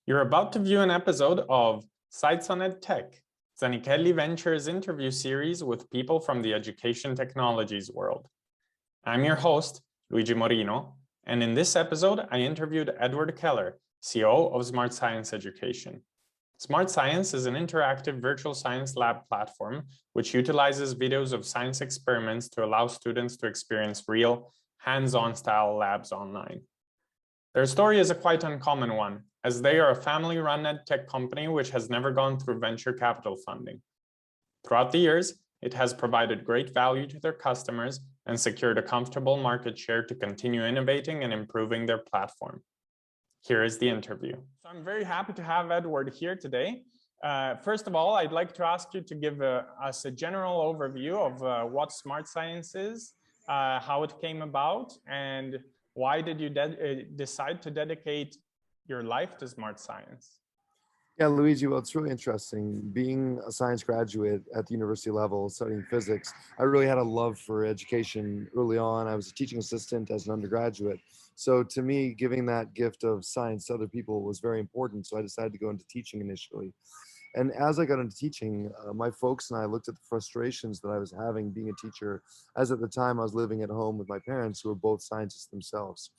You're about to view an episode of Sights on EdTech, Zanichelli Ventures interview series with people from the education technologies world. I'm your host, Luigi Morino, and in this episode, I interviewed Edward Keller, CEO of Smart Science Education. Smart Science is an interactive virtual science lab platform which utilizes videos of science experiments to allow students to experience real, hands-on style labs online. Their story is a quite uncommon one, as they are a family-run EdTech company which has never gone through venture capital funding. Throughout the years, it has provided great value to their customers and secured a comfortable market share to continue innovating and improving their platform. Here is the interview. So I'm very happy to have Edward here today. First of all, I'd like to ask you to give us a general overview of what Smart Science is, how it came about, and why did you decide to dedicate your life to Smart Science? Yeah, Luigi, well, it's really interesting. Being a science graduate at the university level, studying physics, I really had a love for education early on. I was a teaching assistant as an undergraduate. So to me, giving that gift of science to other people was very important. So I decided to go into teaching initially. And as I got into teaching, my folks and I looked at the frustrations that I was having being a teacher, as at the time I was living at home with my parents, who were both scientists themselves.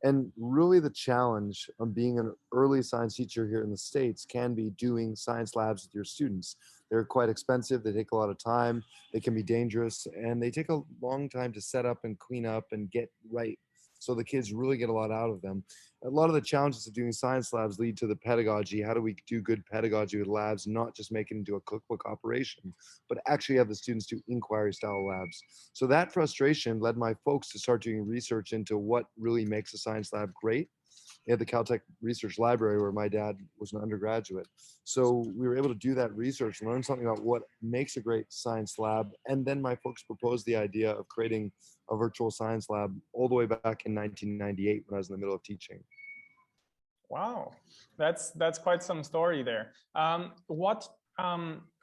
And really the challenge of being an early science teacher here in the States can be doing science labs with your students. They're quite expensive, they take a lot of time, they can be dangerous, and they take a long time to set up and clean up and get right. So the kids really get a lot out of them. A lot of the challenges of doing science labs lead to the pedagogy. How do we do good pedagogy with labs, not just make it into a cookbook operation, but actually have the students do inquiry style labs. So that frustration led my folks to start doing research into what really makes a science lab great at the Caltech Research Library, where my dad was an undergraduate. So we were able to do that research and learn something about what makes a great science lab. And then my folks proposed the idea of creating a virtual science lab all the way back in 1998 when I was in the middle of teaching. Wow, that's quite some story there. What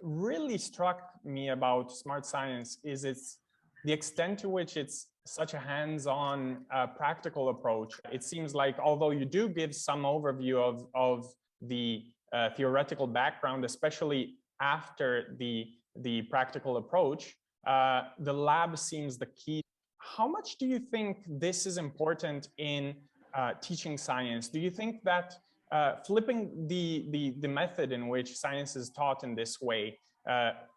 really struck me about Smart Science is the extent to which it's such a hands-on practical approach. It seems like although you do give some overview of the theoretical background, especially after the practical approach, the lab seems the key. How much do you think this is important in teaching science? Do you think that flipping the method in which science is taught in this way,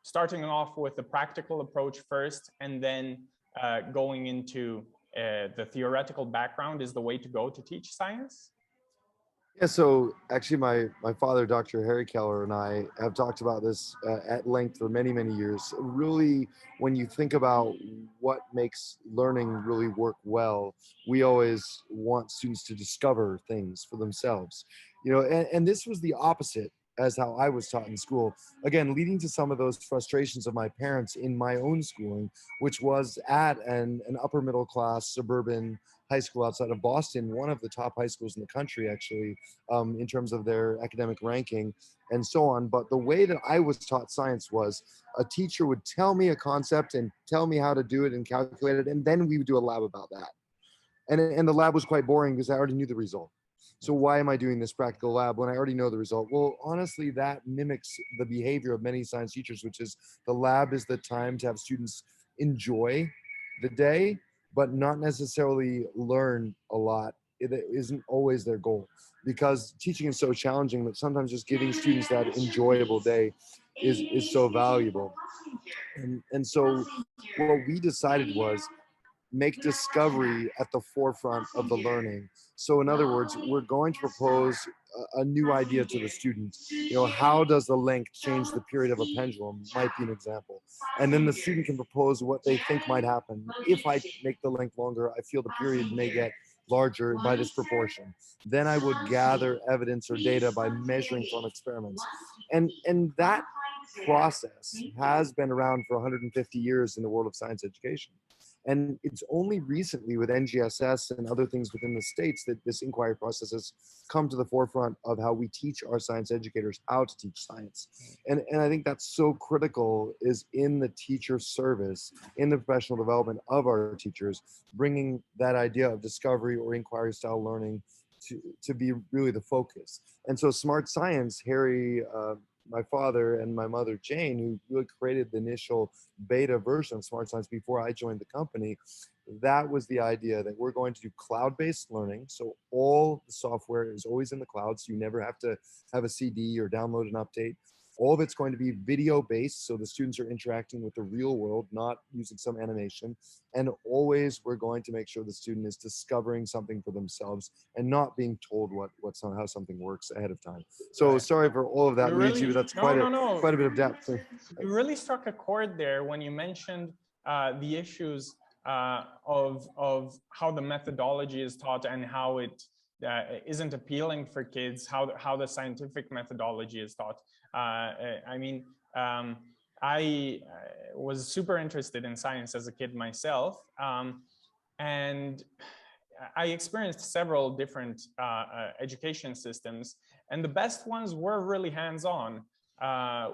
starting off with the practical approach first and then going into the theoretical background is the way to go to teach science? Yeah, so actually my father, Dr. Harry Keller, and I have talked about this at length for many, many years. Really, when you think about what makes learning really work well, we always want students to discover things for themselves. And this was the opposite as how I was taught in school. Again, leading to some of those frustrations of my parents in my own schooling, which was at an upper middle class suburban high school outside of Boston, one of the top high schools in the country, actually, in terms of their academic ranking and so on. But the way that I was taught science was a teacher would tell me a concept and tell me how to do it and calculate it, and then we would do a lab about that. And the lab was quite boring because I already knew the result. So why am I doing this practical lab when I already know the result? Well, honestly, that mimics the behavior of many science teachers, which is the lab is the time to have students enjoy the day, but not necessarily learn a lot. It isn't always their goal, because teaching is so challenging that sometimes just giving students that enjoyable day is so valuable. And so what we decided was make discovery at the forefront of the learning. So in other words, we're going to propose a new idea to the student. How does the length change the period of a pendulum might be an example. And then the student can propose what they think might happen. If I make the length longer, I feel the period may get larger by this proportion. Then I would gather evidence or data by measuring from experiments. And that process has been around for 150 years in the world of science education. And it's only recently with NGSS and other things within the States that this inquiry process has come to the forefront of how we teach our science educators how to teach science. And I think that's so critical, is in the teacher service, in the professional development of our teachers, bringing that idea of discovery or inquiry style learning to be really the focus. And so smart science, Harry, my father and my mother Jane, who really created the initial beta version of smart science before I joined the company, that was the idea that we're going to do cloud-based learning. So all the software is always in the cloud, so you never have to have a CD or download an update. All of it's going to be video based, so the students are interacting with the real world, not using some animation. And always we're going to make sure the student is discovering something for themselves and not being told how something works ahead of time. So Right. sorry for all of that, You Luigi, really, but that's no, no, no. quite a bit of depth. You really struck a chord there when you mentioned the issues of how the methodology is taught and how it isn't appealing for kids, how the scientific methodology is taught. I mean, I was super interested in science as a kid myself, and I experienced several different education systems, and the best ones were really hands-on.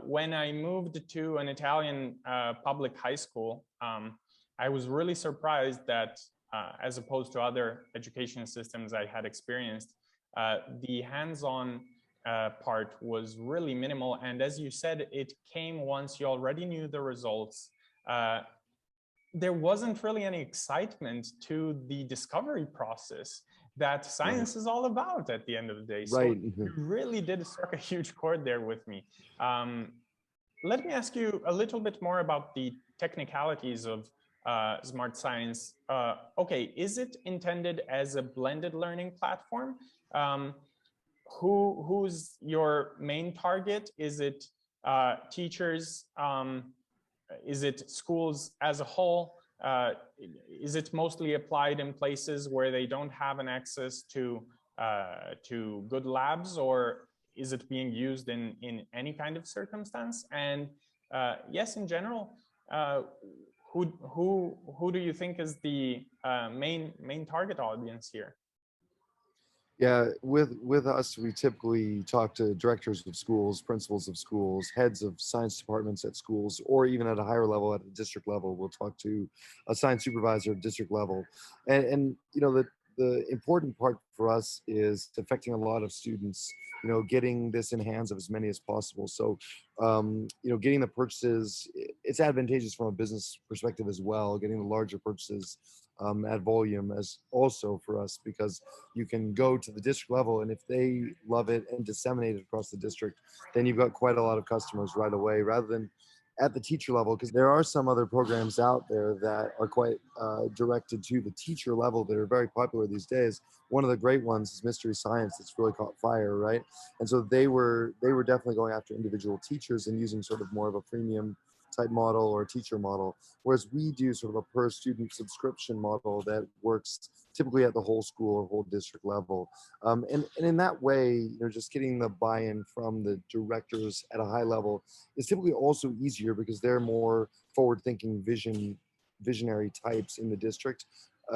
When I moved to an Italian public high school, I was really surprised that as opposed to other education systems I had experienced, the hands-on part was really minimal. And as you said, it came once you already knew the results. There wasn't really any excitement to the discovery process that science is all about at the end of the day. So you really did strike a huge chord there with me. Let me ask you a little bit more about the technicalities of smart science. Okay, is it intended as a blended learning platform? Who's your main target? Is it teachers? Is it schools as a whole? Is it mostly applied in places where they don't have an access to good labs, or is it being used in any kind of circumstance? And yes, in general, who do you think is the main target audience here? Yeah, with us, we typically talk to directors of schools, principals of schools, heads of science departments at schools, or even at a higher level, at a district level. We'll talk to a science supervisor at district level. And you know, the important part for us is affecting a lot of students, you know, getting this in hands of as many as possible. So, you know, getting the purchases, it's advantageous from a business perspective as well, getting the larger purchases at volume as also for us, because you can go to the district level, and if they love it and disseminate it across the district, then you've got quite a lot of customers right away, rather than at the teacher level, because there are some other programs out there that are quite directed to the teacher level that are very popular these days. One of the great ones is Mystery Science. That's really caught fire, right? And so they were definitely going after individual teachers and using sort of more of a premium type model or teacher model, whereas we do sort of a per student subscription model that works typically at the whole school or whole district level. And in that way, you know, just getting the buy-in from the directors at a high level is typically also easier because they're more forward-thinking visionary types in the district.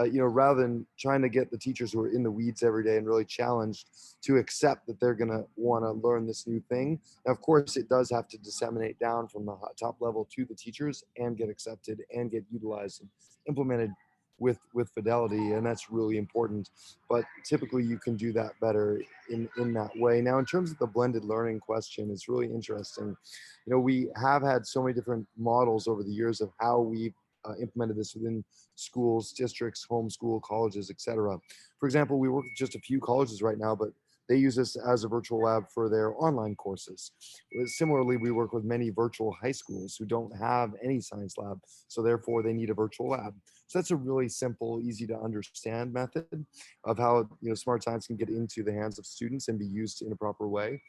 You know, rather than trying to get the teachers who are in the weeds every day and really challenged to accept that they're going to want to learn this new thing. Now, of course, it does have to disseminate down from the top level to the teachers and get accepted and get utilized and implemented with fidelity, and that's really important. But typically, you can do that better in that way. Now, in terms of the blended learning question, it's really interesting. You know, we have had so many different models over the years of how we've implemented this within schools, districts, homeschool, colleges, etc. For example, we work with just a few colleges right now, but they use this as a virtual lab for their online courses. Similarly, we work with many virtual high schools who don't have any science lab, so therefore they need a virtual lab. So that's a really simple, easy to understand method of how, you know, smart science can get into the hands of students and be used in a proper way.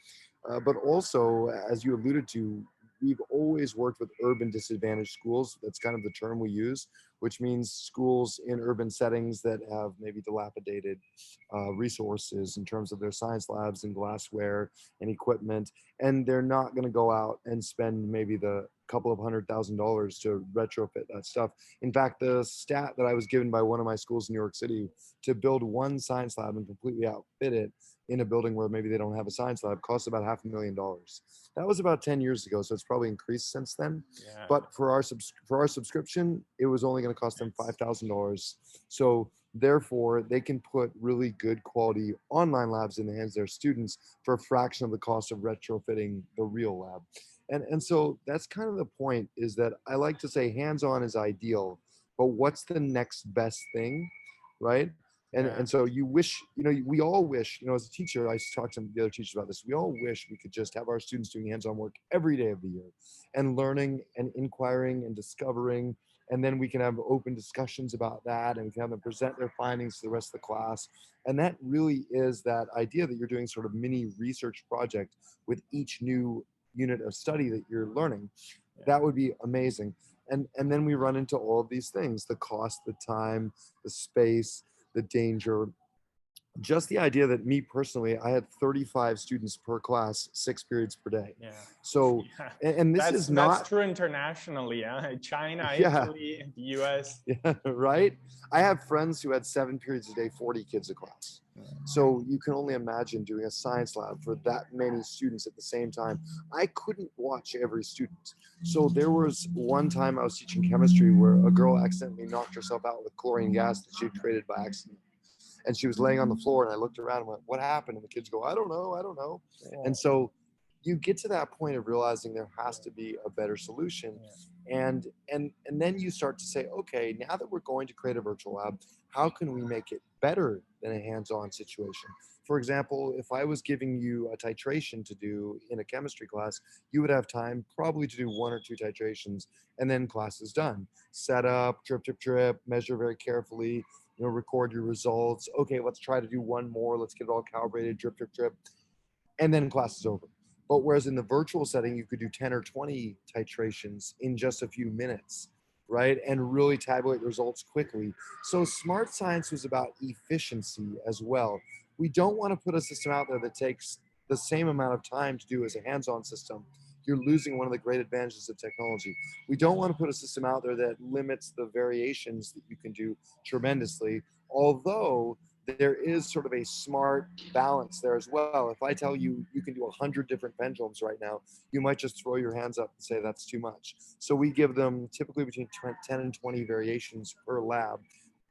But also, as you alluded to, we've always worked with urban disadvantaged schools. That's kind of the term we use, which means schools in urban settings that have maybe dilapidated resources in terms of their science labs and glassware and equipment. And they're not going to go out and spend maybe the couple of $100,000 to retrofit that stuff. In fact, the stat that I was given by one of my schools in New York City, to build one science lab and completely outfit it in a building where maybe they don't have a science lab costs about $500,000. That was about 10 years ago, so it's probably increased since then. Yeah. But for our subscription, it was only going to cost them $5,000. So therefore, they can put really good quality online labs in the hands of their students for a fraction of the cost of retrofitting the real lab. And so that's kind of the point, is that I like to say hands-on is ideal, but what's the next best thing, right? Yeah. And so you wish, we all wish, as a teacher, I talked to the other teachers about this. We all wish we could just have our students doing hands-on work every day of the year and learning and inquiring and discovering. And then we can have open discussions about that, and we can have them present their findings to the rest of the class. And that really is that idea that you're doing sort of mini research project with each new unit of study that you're learning. Yeah. That would be amazing. And then we run into all of these things: the cost, the time, the space, the danger. Just the idea that me personally, I had 35 students per class, 6 periods per day. Yeah. So, Yeah. and this is not that's true internationally. Yeah. China, Yeah. Italy, the US. Yeah, right. I have friends who had 7 periods a day, 40 kids a class. So you can only imagine doing a science lab for that many students at the same time. I couldn't watch every student. So there was one time I was teaching chemistry where a girl accidentally knocked herself out with chlorine gas that she had created by accident. And she was laying on the floor, and I looked around and went, "What happened?" And the kids go, I don't know. And so you get to that point of realizing there has to be a better solution. And then you start to say, okay, now that we're going to create a virtual lab, how can we make it better than a hands-on situation? For example, if I was giving you a titration to do in a chemistry class, you would have time probably to do 1 or 2 titrations, and then class is done. Set up, drip, measure very carefully, record your results. Okay, let's try to do 1 more. Let's get it all calibrated, drip. And then class is over. But whereas in the virtual setting, you could do 10 or 20 titrations in just a few minutes, right? And really tabulate the results quickly. So smart science was about efficiency as well. We don't want to put a system out there that takes the same amount of time to do as a hands-on system. You're losing one of the great advantages of technology. We don't want to put a system out there that limits the variations that you can do tremendously, although there is sort of a smart balance there as well. If I tell you you can do 100 different pendulums right now, you might just throw your hands up and say that's too much. So we give them typically between 10 and 20 variations per lab.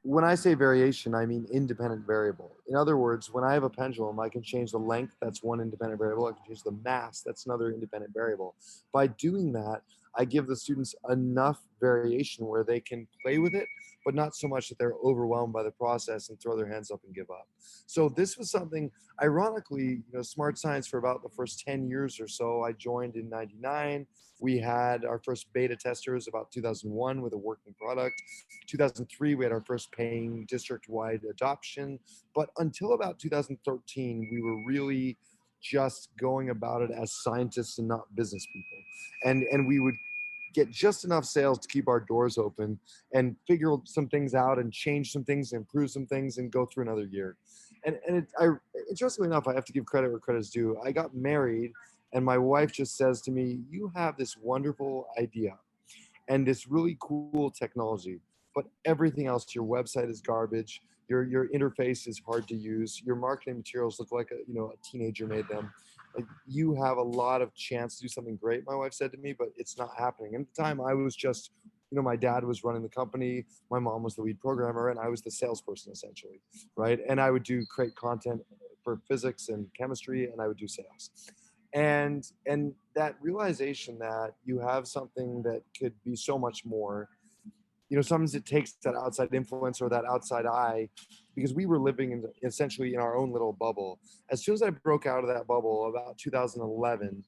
When I say variation, I mean independent variable. In other words, when I have a pendulum, I can change the length, that's one independent variable. I can change the mass, that's another independent variable. By doing that, I give the students enough variation where they can play with it, but not so much that they're overwhelmed by the process and throw their hands up and give up. So this was something, ironically, smart science for about the first 10 years or so. I joined in 99. We had our first beta testers about 2001 with a working product. 2003, we had our first paying district-wide adoption. But until about 2013, we were really just going about it as scientists and not business people. And we would get just enough sales to keep our doors open and figure some things out and change some things, improve some things, and go through another year. Interestingly enough, I have to give credit where credit is due. I got married, and my wife just says to me, "You have this wonderful idea and this really cool technology, but everything else, your website is garbage. Your interface is hard to use. Your marketing materials look like a teenager made them. Like, you have a lot of chance to do something great," my wife said to me, "but it's not happening." And at the time, I was just, my dad was running the company, my mom was the lead programmer, and I was the salesperson essentially, right? And I would create content for physics and chemistry, and I would do sales. And that realization that you have something that could be so much more, sometimes it takes that outside influence or that outside eye, because we were living essentially in our own little bubble. As soon as I broke out of that bubble about 2011,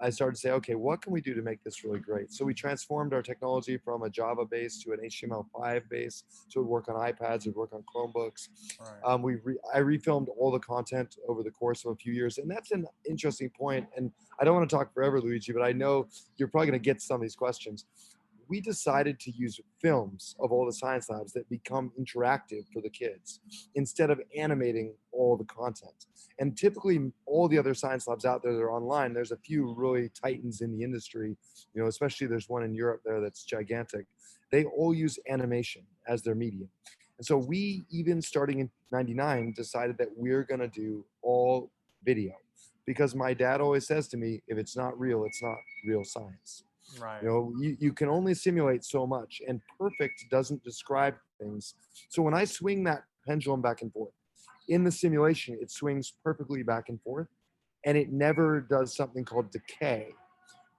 I started to say, okay, what can we do to make this really great? So we transformed our technology from a Java base to an HTML5 base. So it would work on iPads, it would work on Chromebooks. Right. I refilmed all the content over the course of a few years. And that's an interesting point. And I don't want to talk forever, Luigi, but I know you're probably going to get some of these questions. We decided to use films of all the science labs that become interactive for the kids instead of animating all the content. And typically all the other science labs out there that are online, there's a few really titans in the industry, especially there's one in Europe there that's gigantic. They all use animation as their medium. And so we, even starting in 99, decided that we're going to do all video, because my dad always says to me, if it's not real, it's not real science. Right. You know, you can only simulate so much, and perfect doesn't describe things. So when I swing that pendulum back and forth in the simulation, it swings perfectly back and forth, and it never does something called decay,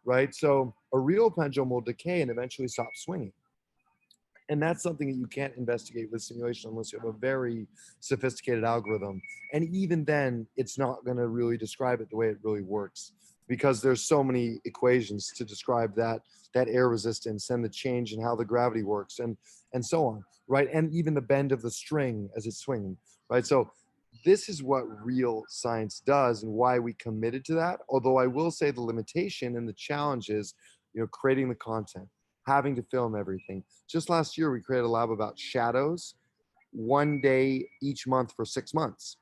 right? So a real pendulum will decay and eventually stop swinging. And that's something that you can't investigate with simulation unless you have a very sophisticated algorithm. And even then, it's not going to really describe it the way it really works, because there's so many equations to describe that air resistance and the change in how the gravity works and so on, right? And even the bend of the string as it's swinging, right? So this is what real science does and why we committed to that. Although I will say the limitation and the challenge is, creating the content, having to film everything. Just last year, we created a lab about shadows, 1 day each month for 6 months.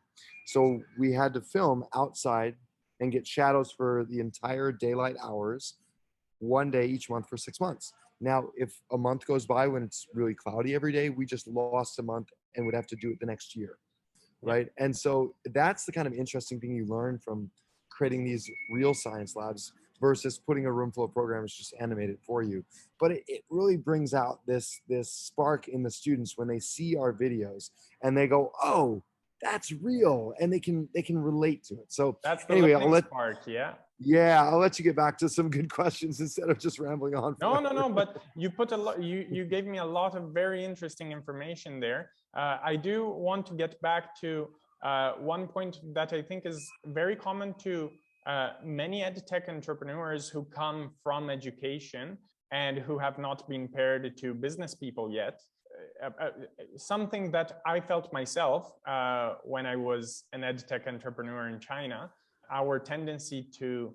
So we had to film outside and get shadows for the entire daylight hours, 1 day each month for 6 months. Now, if a month goes by when it's really cloudy every day, we just lost a month and would have to do it the next year, right? And so that's the kind of interesting thing you learn from creating these real science labs versus putting a room full of programmers just animate it for you. But it really brings out this spark in the students when they see our videos and they go, oh, that's real, and they can relate to it. So That's the anyway, learning spark, yeah. I'll let you get back to some good questions instead of just rambling on. No, but you put a lot, you gave me a lot of very interesting information there. I do want to get back to one point that I think is very common to many EdTech entrepreneurs who come from education and who have not been paired to business people yet. Something that I felt myself when I was an EdTech entrepreneur in China, our tendency to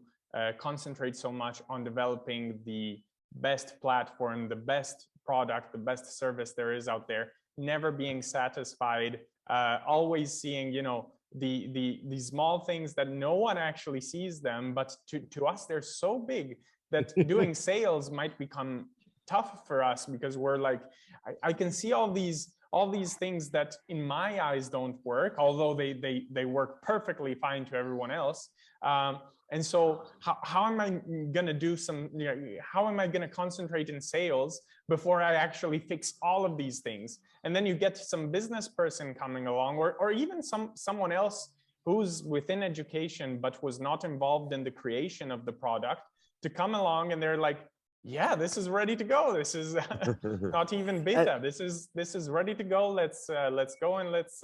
concentrate so much on developing the best platform, the best product, the best service there is out there, never being satisfied, always seeing, the small things that no one actually sees them, but to us they're so big that doing sales might become tough for us, because we're like, I can see all these things that in my eyes don't work, although they work perfectly fine to everyone else. And so how am I going to do how am I going to concentrate in sales before I actually fix all of these things? And then you get some business person coming along, or even someone else who's within education but was not involved in the creation of the product, to come along and they're like, yeah, this is ready to go. This is not even beta. This is ready to go. Let's go and let's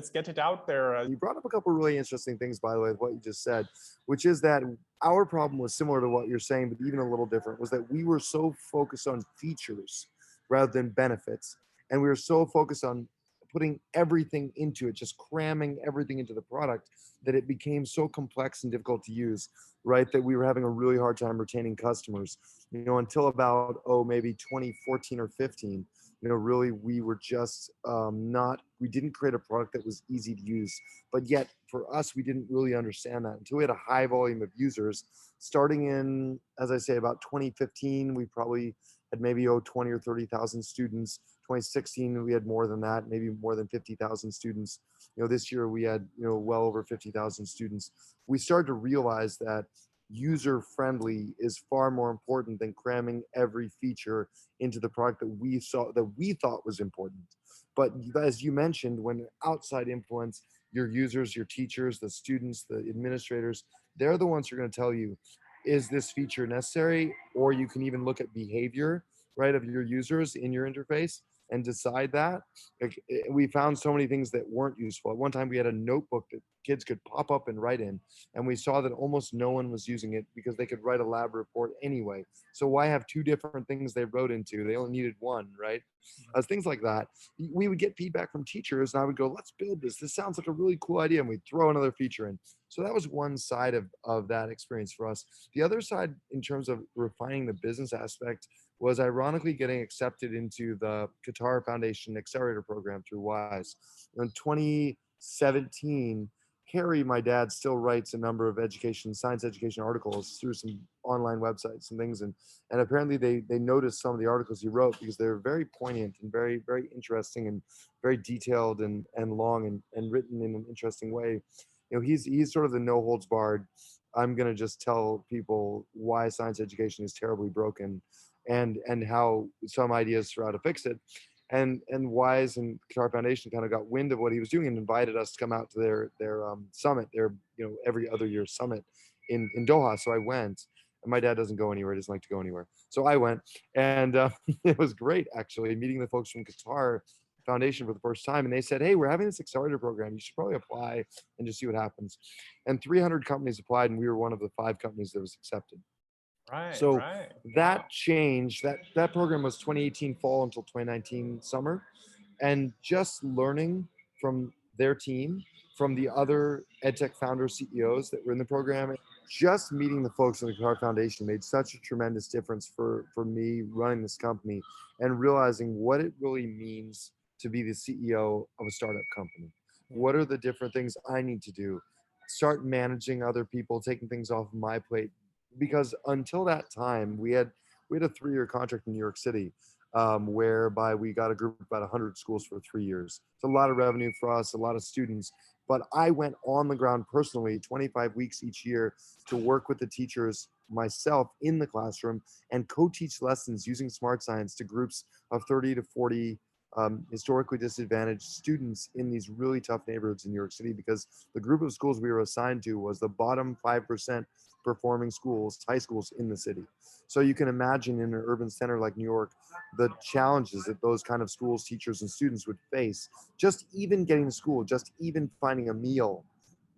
get it out there. You brought up a couple of really interesting things, by the way, with what you just said, which is that our problem was similar to what you're saying, but even a little different, was that we were so focused on features rather than benefits. And we were so focused on putting everything into it, just cramming everything into the product, that it became so complex and difficult to use, right? That we were having a really hard time retaining customers, until about, maybe 2014 or 15. Really, we were just we didn't create a product that was easy to use. But yet for us, we didn't really understand that until we had a high volume of users. Starting in, as I say, about 2015, we probably had maybe 20 or 30,000 students. 2016, we had more than that, maybe more than 50,000 students. This year we had, well over 50,000 students. We started to realize that user friendly is far more important than cramming every feature into the product that we thought was important. But as you mentioned, when outside influence, your users, your teachers, the students, the administrators, they're the ones who are going to tell you, is this feature necessary? Or you can even look at behavior, right, of your users in your interface and decide that. We found so many things that weren't useful. At one time, we had a notebook that kids could pop up and write in, and we saw that almost no one was using it because they could write a lab report anyway. So why have two different things they wrote into? They only needed one, right? Things like that. We would get feedback from teachers, and I would go, let's build this. This sounds like a really cool idea, and we'd throw another feature in. So that was one side of that experience for us. The other side, in terms of refining the business aspect, was ironically getting accepted into the Qatar Foundation Accelerator program through WISE. In 2017, Harry, my dad, still writes a number of science education articles through some online websites and things. And apparently they noticed some of the articles he wrote because they're very poignant and very, very interesting and very detailed and long and written in an interesting way. He's sort of the no holds barred. I'm going to just tell people why science education is terribly broken and how some ideas for how to fix it. And Wise and Qatar Foundation kind of got wind of what he was doing and invited us to come out to their summit, their every other year summit in Doha. So I went, and my dad doesn't go anywhere; he doesn't like to go anywhere. So I went, and it was great actually meeting the folks from Qatar Foundation for the first time. And they said, "Hey, we're having this accelerator program. You should probably apply and just see what happens." And 300 companies applied, and we were one of the 5 companies that was accepted. Right, So right. that Wow. changed. That program was 2018 fall until 2019 summer, and just learning from their team, from the other EdTech founders, CEOs that were in the program, just meeting the folks in the Qatar Foundation made such a tremendous difference for me running this company and realizing what it really means to be the CEO of a startup company. Yeah. What are the different things I need to do? Start managing other people, taking things off of my plate, because until that time we had a 3-year contract in New York City, whereby we got a group of about 100 schools for 3 years. It's a lot of revenue for us, a lot of students. But I went on the ground personally 25 weeks each year to work with the teachers myself in the classroom and co-teach lessons using smart science to groups of 30 to 40 historically disadvantaged students in these really tough neighborhoods in New York City, because the group of schools we were assigned to was the bottom 5% performing schools, high schools in the city. So you can imagine in an urban center like New York, the challenges that those kind of schools, teachers, and students would face, just even getting to school, just even finding a meal.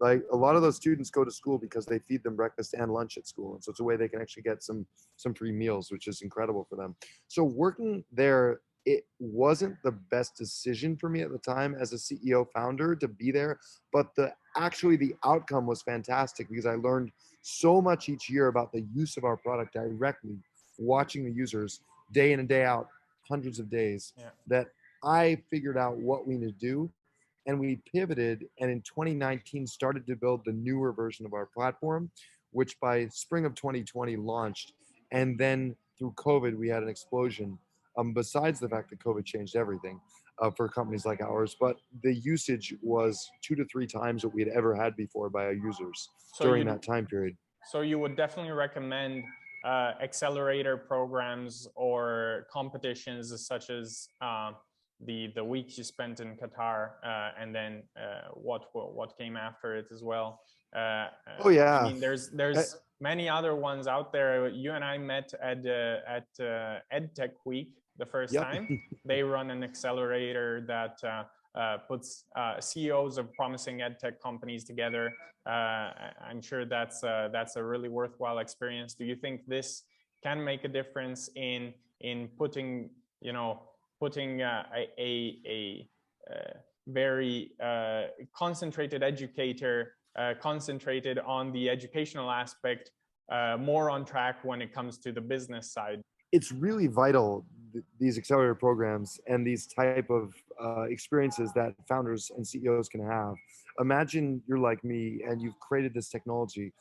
Like a lot of those students go to school because they feed them breakfast and lunch at school. And so it's a way they can actually get some free meals, which is incredible for them. So working there, it wasn't the best decision for me at the time as a CEO founder to be there, but the outcome was fantastic because I learned so much each year about the use of our product directly, watching the users day in and day out, hundreds of days, Yeah. that I figured out what we need to do. And we pivoted and in 2019 started to build the newer version of our platform, which by spring of 2020 launched. And then through COVID, we had an explosion. Besides the fact that COVID changed everything for companies like ours, but the usage was 2 to 3 times what we had ever had before by our users So during you that time period. so you would definitely recommend accelerator programs or competitions such as the week you spent in Qatar, and then what came after it as well. Oh I yeah. mean, there's many other ones out there. You and I met at EdTech Week the first Yep. time. They run an accelerator that puts CEOs of promising EdTech companies together. I'm sure that's a really worthwhile experience. Do you think this can make a difference in putting a very concentrated educator concentrated on the educational aspect more on track when it comes to the business side? It's really vital, these accelerator programs and these type of experiences that founders and CEOs can have. Imagine you're like me and you've created this technology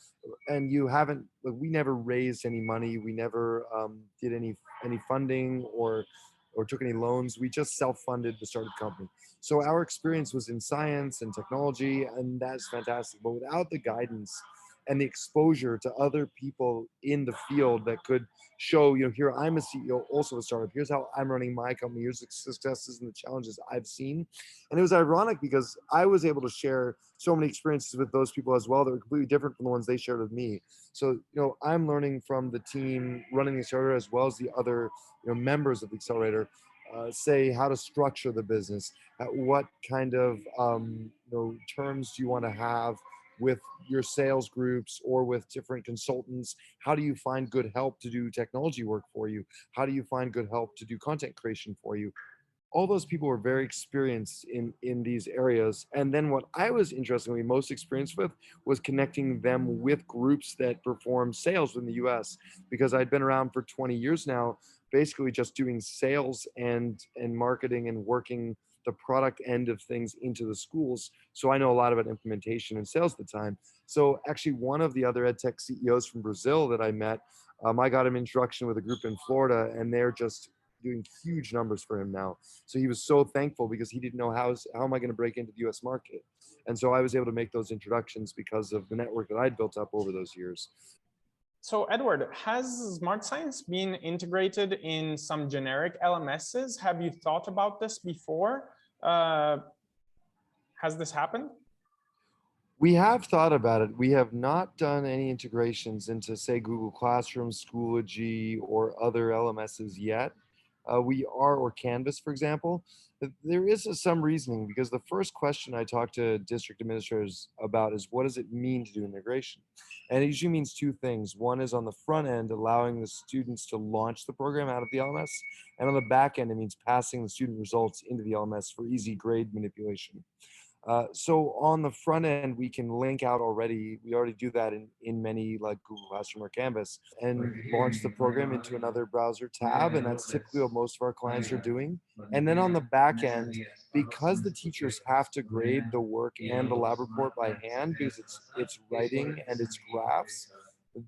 and you haven't, like, we never raised any money, we never did any funding or took any loans. We just self-funded the startup company. So our experience was in science and technology, and that's fantastic. But without the guidance and the exposure to other people in the field that could show, here I'm a CEO, also a startup. Here's how I'm running my company. Here's the successes and the challenges I've seen. And it was ironic because I was able to share so many experiences with those people as well that were completely different from the ones they shared with me. So, I'm learning from the team running the accelerator as well as the other, members of the accelerator, say how to structure the business, what kind of terms do you want to have with your sales groups or with different consultants. How do you find good help to do technology work for you? How do you find good help to do content creation for you? All those people were very experienced in these areas. And then what I was interestingly most experienced with was connecting them with groups that perform sales in the US, because I'd been around for 20 years now, basically just doing sales and marketing and working the product end of things into the schools. So I know a lot about implementation and sales at the time. So actually, one of the other EdTech CEOs from Brazil that I met, I got him introduction with a group in Florida, and they're just doing huge numbers for him now. So he was so thankful because he didn't know how am I going to break into the US market. And so I was able to make those introductions because of the network that I'd built up over those years. So Edward, has smart science been integrated in some generic LMSs? Have you thought about this before? Has this happened? We have thought about it. We have not done any integrations into, say, Google Classroom, Schoology, or other LMSs yet. We are, or Canvas, for example. There is some reasoning, because the first question I talk to district administrators about is, what does it mean to do integration? And it usually means two things. One is on the front end, allowing the students to launch the program out of the LMS. And on the back end, it means passing the student results into the LMS for easy grade manipulation. So on the front end, we can link out already. We already do that in many, like Google Classroom or Canvas, and launch the program into another browser tab. And that's typically what most of our clients are doing. And then on the back end, because the teachers have to grade the work and the lab report by hand, because it's writing and it's graphs,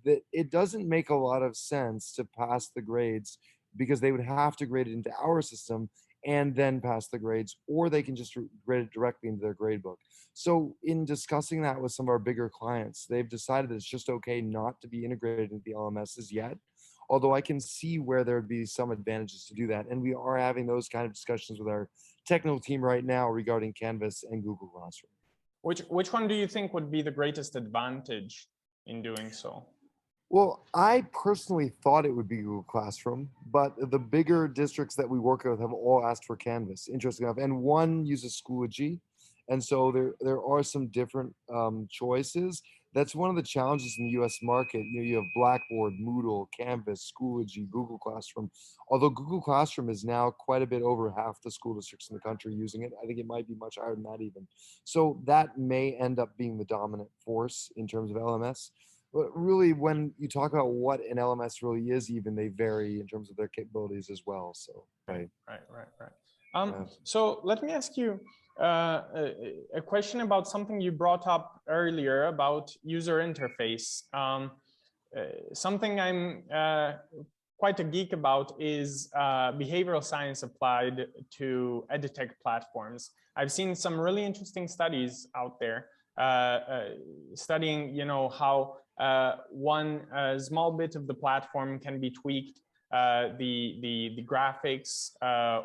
that it doesn't make a lot of sense to pass the grades, because they would have to grade it into our system and then pass the grades, or they can just grade it directly into their grade book. So in discussing that with some of our bigger clients, they've decided that it's just okay not to be integrated into the LMSs yet, although I can see where there'd be some advantages to do that. And we are having those kind of discussions with our technical team right now regarding Canvas and Google Classroom. Which one do you think would be the greatest advantage in doing so? Well, I personally thought it would be Google Classroom, but the bigger districts that we work with have all asked for Canvas, interesting enough. And one uses Schoology. And so there are some different choices. That's one of the challenges in the US market. You have Blackboard, Moodle, Canvas, Schoology, Google Classroom. Although Google Classroom is now quite a bit over half the school districts in the country using it. I think it might be much higher than that even. So that may end up being the dominant force in terms of LMS. But really, when you talk about what an LMS really is, even, they vary in terms of their capabilities as well. So, right. So let me ask you a question about something you brought up earlier about user interface. Something I'm quite a geek about is behavioral science applied to EdTech platforms. I've seen some really interesting studies out there studying, how one small bit of the platform can be tweaked, the graphics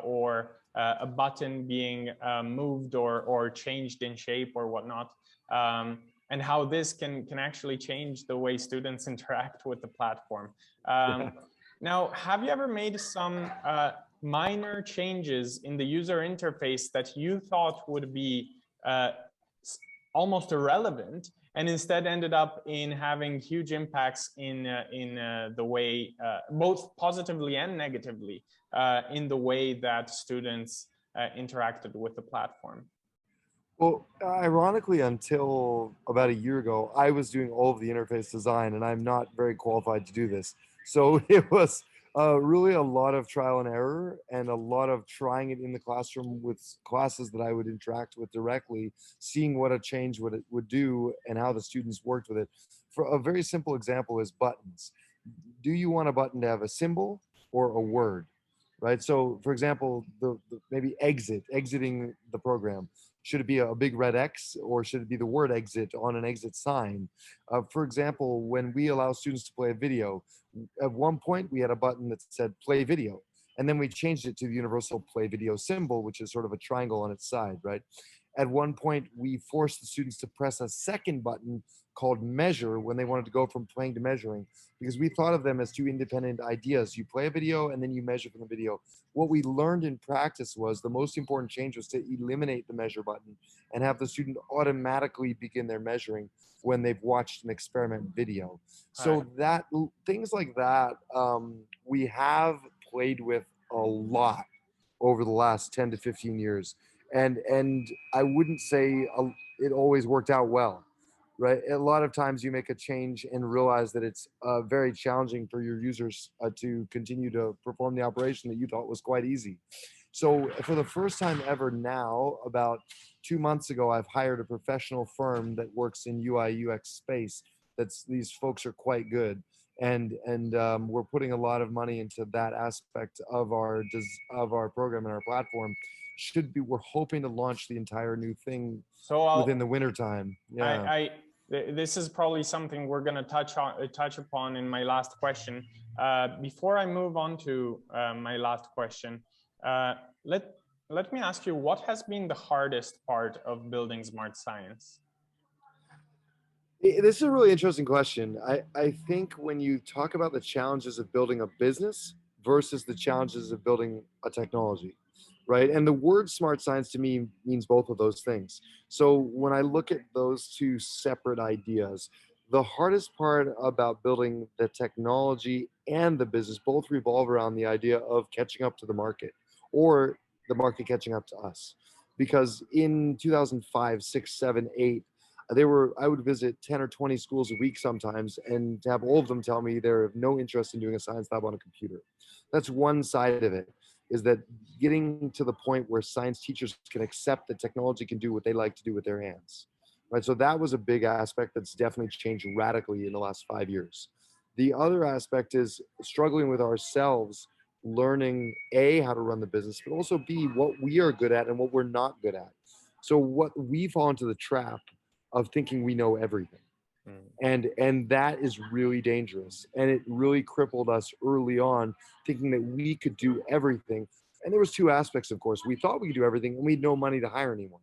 or a button being moved or changed in shape or whatnot, and how this can actually change the way students interact with the platform. Now, have you ever made some minor changes in the user interface that you thought would be almost irrelevant, and instead ended up in having huge impacts in the way, both positively and negatively, in the way that students interacted with the platform? Well, ironically, until about a year ago, I was doing all of the interface design, and I'm not very qualified to do this. So it was really a lot of trial and error, and a lot of trying it in the classroom with classes that I would interact with directly, seeing what a change would do and how the students worked with it. For a very simple example is buttons. Do you want a button to have a symbol or a word? Right. So, for example, maybe exiting the program. Should it be a big red X, or should it be the word exit on an exit sign? For example, when we allow students to play a video, at one point we had a button that said play video, and then we changed it to the universal play video symbol, which is sort of a triangle on its side, right? At one point, we forced the students to press a second button called measure when they wanted to go from playing to measuring, because we thought of them as two independent ideas. You play a video and then you measure from the video. What we learned in practice was the most important change was to eliminate the measure button and have the student automatically begin their measuring when they've watched an experiment video. So that things like that, we have played with a lot over the last 10 to 15 years. And I wouldn't say it always worked out well, right? A lot of times you make a change and realize that it's very challenging for your users to continue to perform the operation that you thought was quite easy. So for the first time ever now, about 2 months ago, I've hired a professional firm that works in UI UX space. These folks are quite good, and we're putting a lot of money into that aspect of our program and our platform. We're hoping to launch the entire new thing So within the winter time. Yeah. this is probably something we're going to touch upon in my last question. Before I move on to my last question, let me ask you, what has been the hardest part of building smart science? This is a really interesting question. I think when you talk about the challenges of building a business versus the challenges of building a technology, right? And the word smart science to me means both of those things. So when I look at those two separate ideas, the hardest part about building the technology and the business both revolve around the idea of catching up to the market, or the market catching up to us. Because in 2005, 6, 7, 8, I would visit 10 or 20 schools a week sometimes, and to have all of them tell me they have no interest in doing a science lab on a computer. That's one side of it, is that getting to the point where science teachers can accept that technology can do what they like to do with their hands, right? So that was a big aspect that's definitely changed radically in the last 5 years. The other aspect is struggling with ourselves, learning A, how to run the business, but also B, what we are good at and what we're not good at. So what we fall into the trap of thinking we know everything. And that is really dangerous. And it really crippled us early on, thinking that we could do everything. And there was two aspects, of course. We thought we could do everything, and we had no money to hire anyone.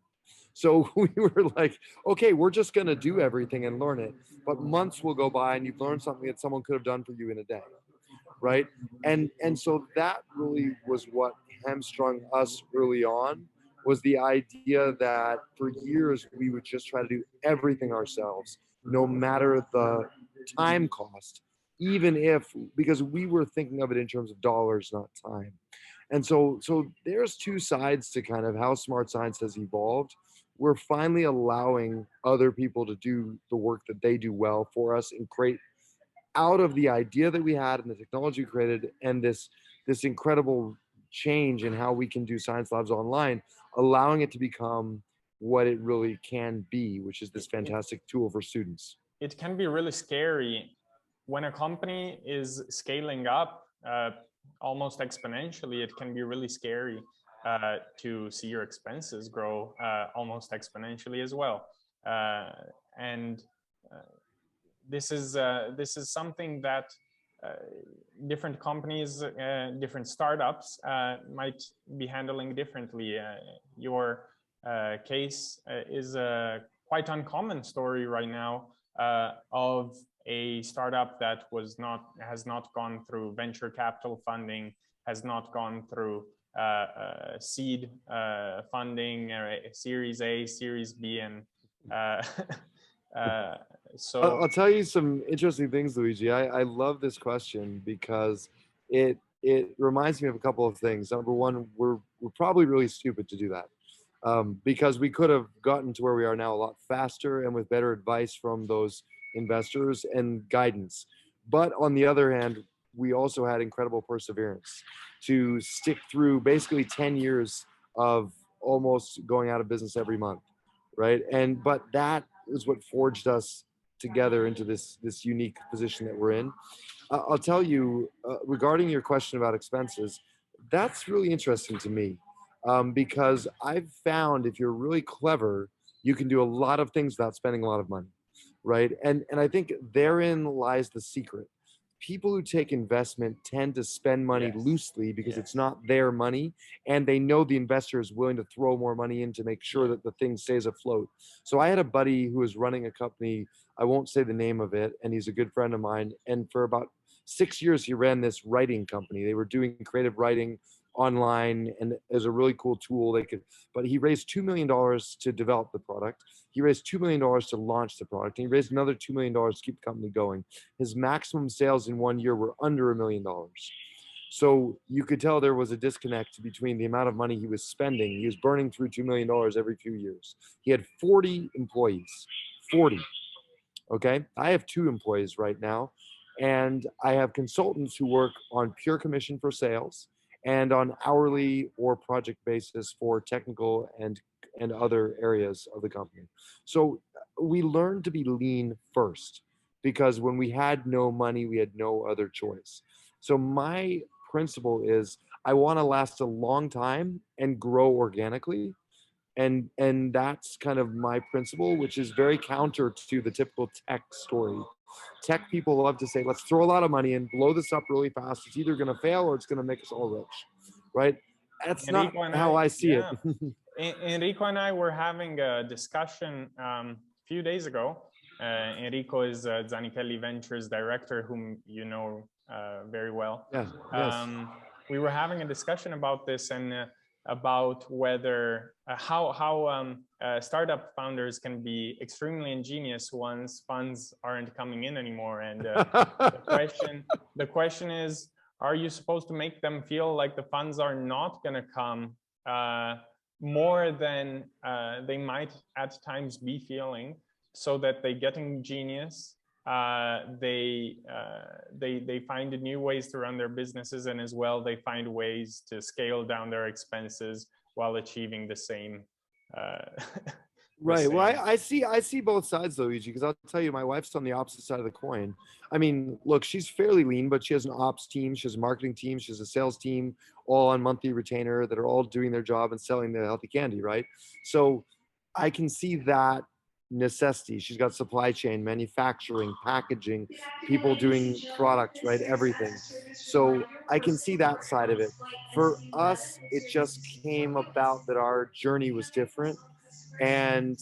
So we were like, okay, we're just going to do everything and learn it. But months will go by and you've learned something that someone could have done for you in a day. Right. And so that really was what hamstrung us early on, was the idea that for years we would just try to do everything ourselves, no matter the time cost, even if, because we were thinking of it in terms of dollars, not time. And so there's two sides to kind of how smart science has evolved. We're finally allowing other people to do the work that they do well for us and create out of the idea that we had and the technology we created, and this incredible change in how we can do science labs online, allowing it to become what it really can be, which is this fantastic tool for students. It can be really scary when a company is scaling up almost exponentially. It can be really scary to see your expenses grow almost exponentially as well. And this is something that different companies, different startups might be handling differently. Your case is a quite uncommon story right now of a startup that has not gone through venture capital funding, has not gone through seed funding, Series A, Series B, and so I'll tell you some interesting things, Luigi. I love this question because it reminds me of a couple of things. Number one, we're probably really stupid to do that, because we could have gotten to where we are now a lot faster and with better advice from those investors and guidance. But on the other hand, we also had incredible perseverance to stick through basically 10 years of almost going out of business every month, right? But that is what forged us together into this unique position that we're in. I'll tell you, regarding your question about expenses, that's really interesting to me, because I've found if you're really clever, you can do a lot of things without spending a lot of money, right? And I think therein lies the secret. People who take investment tend to spend money loosely because it's not their money, and they know the investor is willing to throw more money in to make sure that the thing stays afloat. So I had a buddy who was running a company, I won't say the name of it, and he's a good friend of mine. And for about 6 years, he ran this writing company. They were doing creative writing online, and it was a really cool tool. But he raised $2 million to develop the product. He raised $2 million to launch the product, and he raised another $2 million to keep the company going. His maximum sales in 1 year were under $1 million. So you could tell there was a disconnect between the amount of money he was spending. He was burning through $2 million every few years. He had 40 employees, 40. Okay. I have 2 employees right now, and I have consultants who work on pure commission for sales, and on hourly or project basis for technical and other areas of the company. So we learned to be lean first, because when we had no money, we had no other choice. So my principle is I want to last a long time and grow organically. And that's kind of my principle, which is very counter to the typical tech story. Tech people love to say, let's throw a lot of money and blow this up really fast. It's either going to fail or it's going to make us all rich, right? That's not Enrico and how I see it. Enrico and I were having a discussion a few days ago. Enrico is Zanichelli Ventures director, whom you know very well. Yeah, yes. We were having a discussion about this and about whether how startup founders can be extremely ingenious once funds aren't coming in anymore. And the question is, are you supposed to make them feel like the funds are not going to come more than they might at times be feeling, so that they get ingenious, they find new ways to run their businesses, and as well they find ways to scale down their expenses while achieving the same Right. Well, I see both sides though, Luigi, because I'll tell you, my wife's on the opposite side of the coin. I mean, look, she's fairly lean, but she has an ops team, she has a marketing team, she has a sales team, all on monthly retainer that are all doing their job and selling the healthy candy, right? So I can see that necessity. She's got supply chain, manufacturing, packaging, people doing products, right? Everything. So I can see that side of it. For us, it just came about that our journey was different. And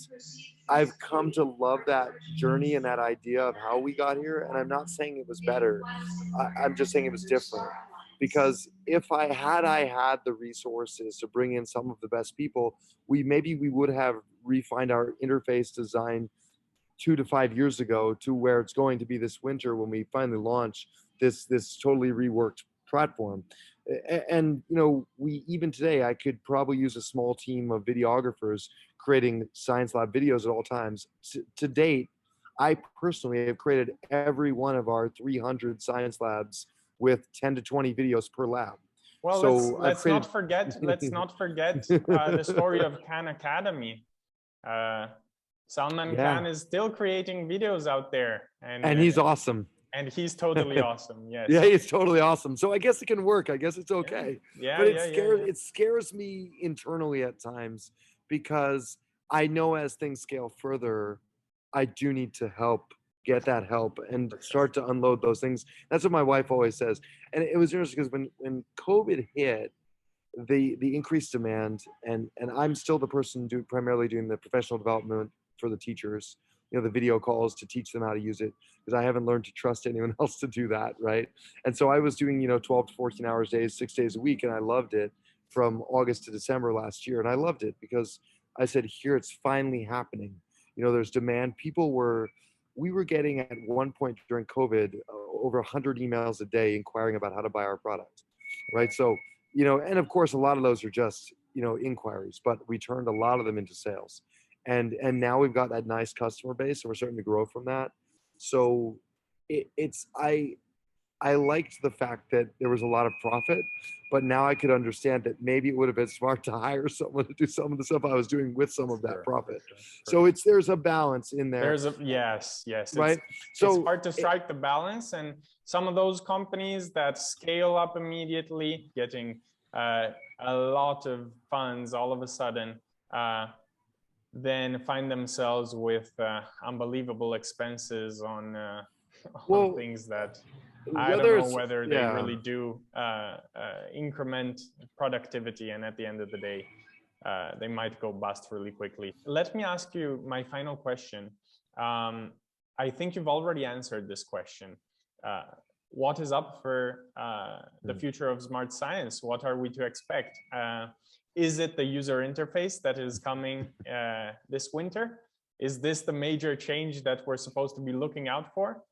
I've come to love that journey and that idea of how we got here. And I'm not saying it was better. I'm just saying it was different. Because if I had the resources to bring in some of the best people, we would have refined our interface design 2 to 5 years ago to where it's going to be this winter when we finally launch this totally reworked platform. And you know, we even today I could probably use a small team of videographers creating science lab videos at all times. To date, I personally have created every one of our 300 science labs with 10 to 20 videos per lab. Well, so let's not forget the story of Khan Academy. Salman Khan is still creating videos out there, and he's awesome. And he's totally awesome. Yes. Yeah, he's totally awesome. So I guess it can work. I guess it's okay. Yeah. But it scares me internally at times, because I know as things scale further, I do need to get that help and start to unload those things. That's what my wife always says. And it was interesting because when COVID hit, the increased demand, and I'm still the person primarily doing the professional development for the teachers, you know, the video calls to teach them how to use it, because I haven't learned to trust anyone else to do that, right? And so I was doing, you know, 12 to 14 hours days, 6 days a week, and I loved it from August to December last year. And I loved it because I said, here, it's finally happening. You know, there's demand. We were getting at one point during COVID over 100 emails a day inquiring about how to buy our product, right? So, you know, and of course, a lot of those are just, you know, inquiries, but we turned a lot of them into sales. And now we've got that nice customer base, and we're starting to grow from that. So I liked the fact that there was a lot of profit, but now I could understand that maybe it would have been smart to hire someone to do some of the stuff I was doing with some of that profit. So there's a balance in there. Yes. Right. So it's hard to strike the balance, and some of those companies that scale up immediately, getting a lot of funds all of a sudden, then find themselves with unbelievable expenses on things that I don't know whether they really do increment productivity, and at the end of the day, they might go bust really quickly. Let me ask you my final question. I think you've already answered this question. What is up for the future of smart science? What are we to expect? Is it the user interface that is coming this winter? Is this the major change that we're supposed to be looking out for?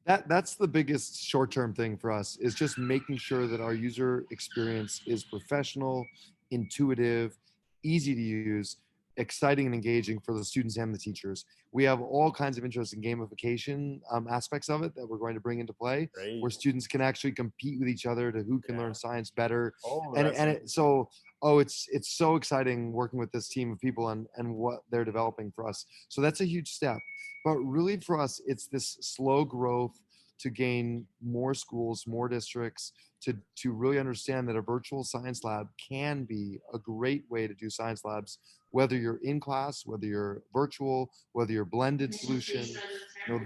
That's the biggest short-term thing for us, is just making sure that our user experience is professional, intuitive, easy to use. exciting and engaging for the students and the teachers. We have all kinds of interesting gamification aspects of it that we're going to bring into play, Great. where students can actually compete with each other to who can learn science better. Oh, It's so exciting working with this team of people and what they're developing for us. So that's a huge step. But really for us, it's this slow growth to gain more schools, more districts, to really understand that a virtual science lab can be a great way to do science labs, whether you're in class, whether you're virtual, whether you're blended solution.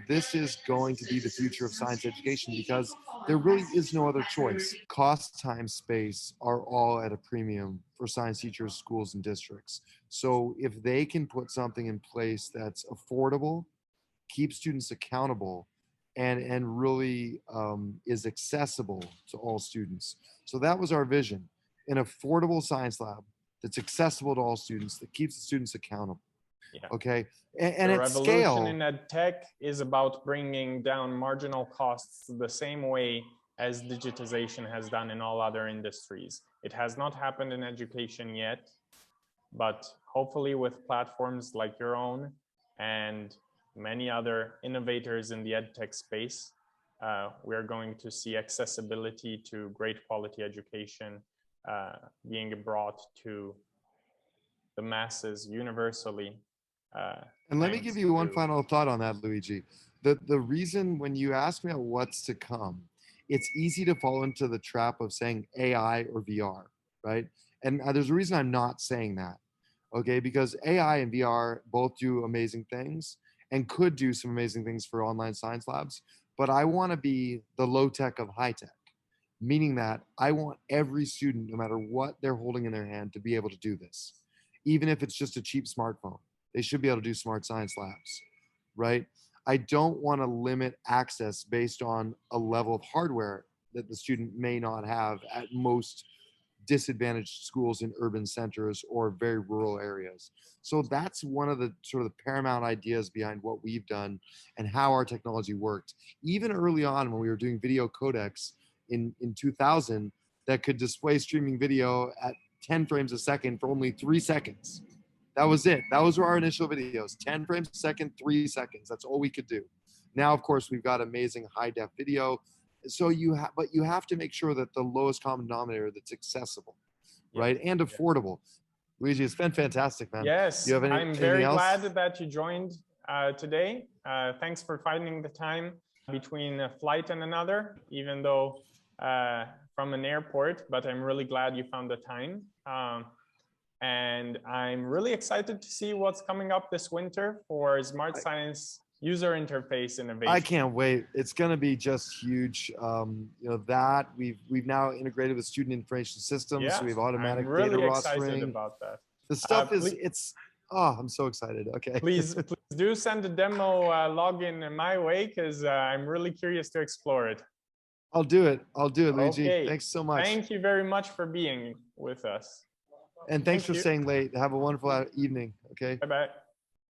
This is going to be the future of science education because there really is no other choice. Cost, time, space are all at a premium for science teachers, schools, and districts. So if they can put something in place that's affordable, keep students accountable, and really is accessible to all students. So that was our vision: an affordable science lab that's accessible to all students, that keeps the students accountable. Yeah. Okay, and the at revolution scale, in EdTech is about bringing down marginal costs the same way as digitization has done in all other industries. It has not happened in education yet, but hopefully with platforms like your own and many other innovators in the EdTech space, we're going to see accessibility to great quality education being brought to the masses universally. And let me give you one final thought on that, Luigi. The reason when you ask me about what's to come, it's easy to fall into the trap of saying AI or VR, right? And there's a reason I'm not saying that, okay? Because AI and VR both do amazing things and could do some amazing things for online science labs. But I want to be the low tech of high tech, meaning that I want every student, no matter what they're holding in their hand, to be able to do this. Even if it's just a cheap smartphone, they should be able to do smart science labs, right? I don't want to limit access based on a level of hardware that the student may not have at most disadvantaged schools in urban centers or very rural areas. So that's one of the sort of the paramount ideas behind what we've done and how our technology worked. Even early on when we were doing video codecs in 2000 that could display streaming video at 10 frames a second for only 3 seconds. That was it. That was our initial videos, 10 frames a second, 3 seconds. That's all we could do. Now, of course, we've got amazing high def video. So but you have to make sure that the lowest common denominator that's accessible, right? And affordable. Luigi, it's been fantastic, man. Yes, you have I'm very else? glad that you joined today. Thanks for finding the time between a flight and another, even though from an airport, but I'm really glad you found the time. And I'm really excited to see what's coming up this winter for Smart Science user interface innovation. I can't wait. It's going to be just huge. That we've now integrated with student information systems. So we have automatic I'm really data excited rostering. about that. The stuff I'm so excited. Okay. Please do send a demo login my way, because I'm really curious to explore it. I'll do it, Luigi. Okay. Thanks so much. Thank you very much for being with us. And thanks for staying late. Have a wonderful evening. Okay. Bye-bye.